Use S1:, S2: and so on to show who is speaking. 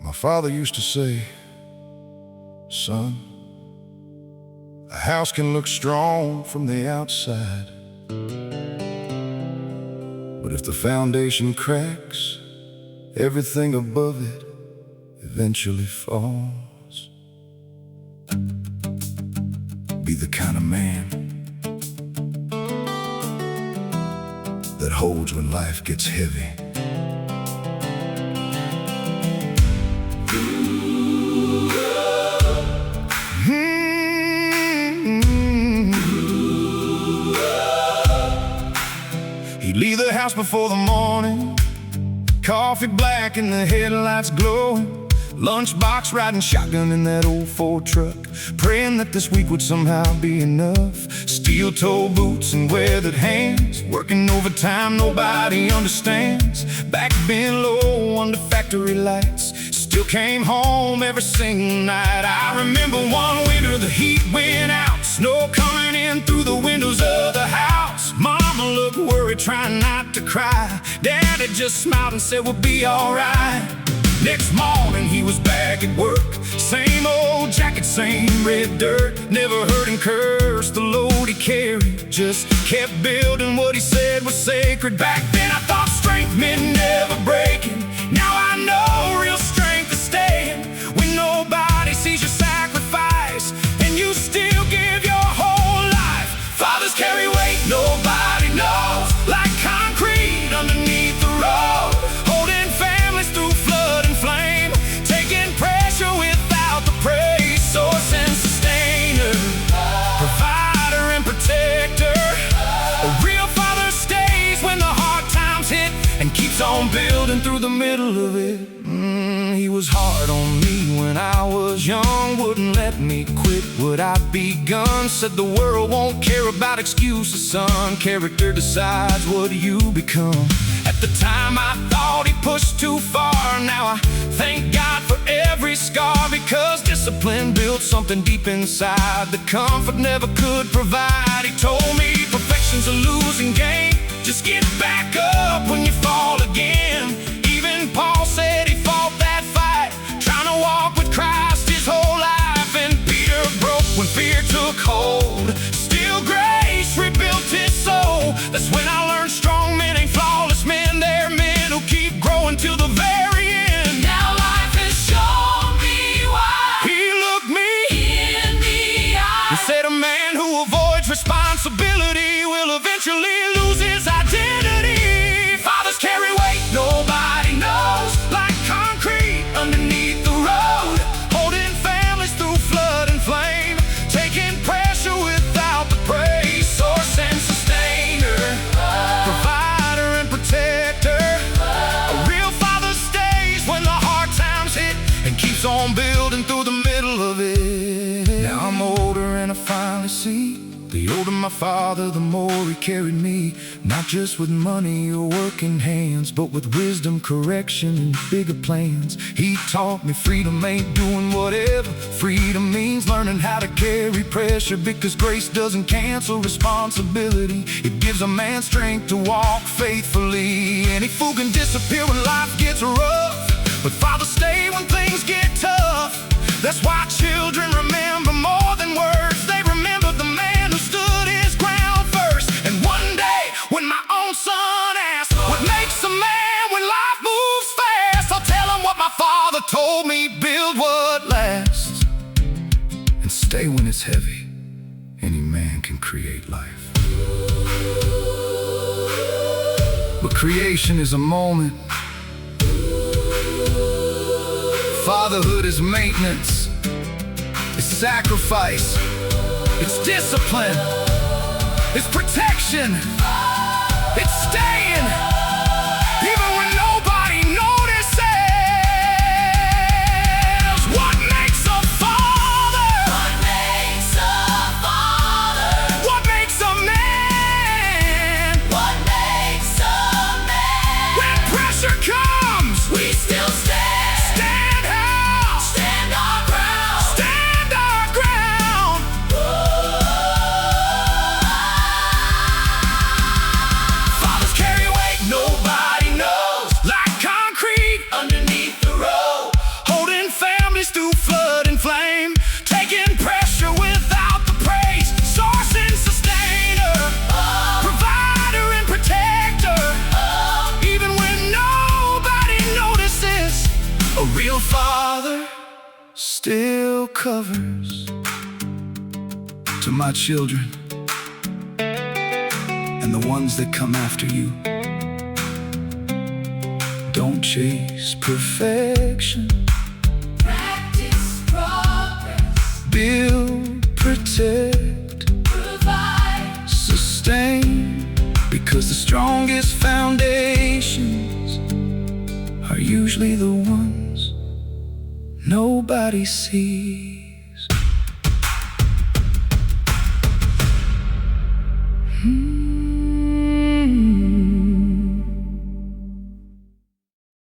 S1: My father used to say, son, a house can look strong from the outside, but if the foundation cracks, everything above it eventually falls. Be the kind of man that holds when life gets heavy. He'd leave the house before the morning, coffee black and the headlights glowing, lunchbox riding shotgun in that old Ford truck, praying that this week would somehow be enough. Steel-toe boots and weathered hands, working overtime nobody understands, back bent low under factory lights, still came home every single night. I remember one winter the heat went out, snow coming in through the windows of the house. Mama looked worried, trying not to cry. Daddy just smiled and said we'll be alright. Next morning he was back at work, same old jacket, same red dirt. Never heard him curse the load he carried, just kept building what he said was sacred. Back then I thought strength meant never breaking. Now I know real strength is staying when nobody sees your sacrifice and you still give your whole life. Fathers carry weight nobody knows, like concrete underneath the road, holding families through flood and flame, taking pressure without the praise. Source and sustainer, provider and protector. A real father stays when the hard times hit and keeps on building through the middle of it. He was hard on me when I was young, wouldn't let me quit what I'd begun. Said the world won't care about excuses, son. Character decides what you become. At the time I thought he pushed too far. Now I thank God for every scar, because discipline built something deep inside that comfort never could provide. He told me perfection's a losing game, just get back up when you fall again. Even Paul said he fought that fight, trying to walk with Christ his whole life. And Peter broke when fear took hold, still grace rebuilt his soul. That's when I learned strong men ain't flawless men, they're men who keep growing till the very end.
S2: Now life has shown me why.
S1: He looked me
S2: In the eye.
S1: and said a man who avoids responsibility will eventually lose his identity. Fathers carry weight nobody knows, like concrete underneath the road, holding families through flood and flame, taking pressure without the praise. Source and sustainer, provider and protector. A real father stays when the hard times hit and keeps on building through the middle of it. Now I'm older and I finally see, the older my father, the more he carried me. Not just with money or working hands, but with wisdom, correction, and bigger plans. He taught me freedom ain't doing whatever. Freedom means learning how to carry pressure, because grace doesn't cancel responsibility. It gives a man strength to walk faithfully. Any fool can disappear when life gets rough, but fathers stay when things get tough. That's why children remember more than words. They remember the man who stood his ground first. And one day, when my own son asks what makes a man when life moves fast, I'll tell him what my father told me: build what lasts and stay when it's heavy. Any man can create life, but creation is a moment. Fatherhood is maintenance, it's sacrifice, it's discipline, it's protection, it's staying, even when nobody notices. What makes a father?
S2: What makes a father?
S1: What makes a man?
S2: What makes a man?
S1: When pressure comes,
S2: We still stand.
S1: stand out,
S2: Stand our ground.
S1: stand our ground. real father still covers. To my children and the ones that come after you, don't chase perfection.
S2: Practice progress.
S1: Build, protect,
S2: Provide.
S1: sustain. Because the strongest foundations are usually the ones nobody sees.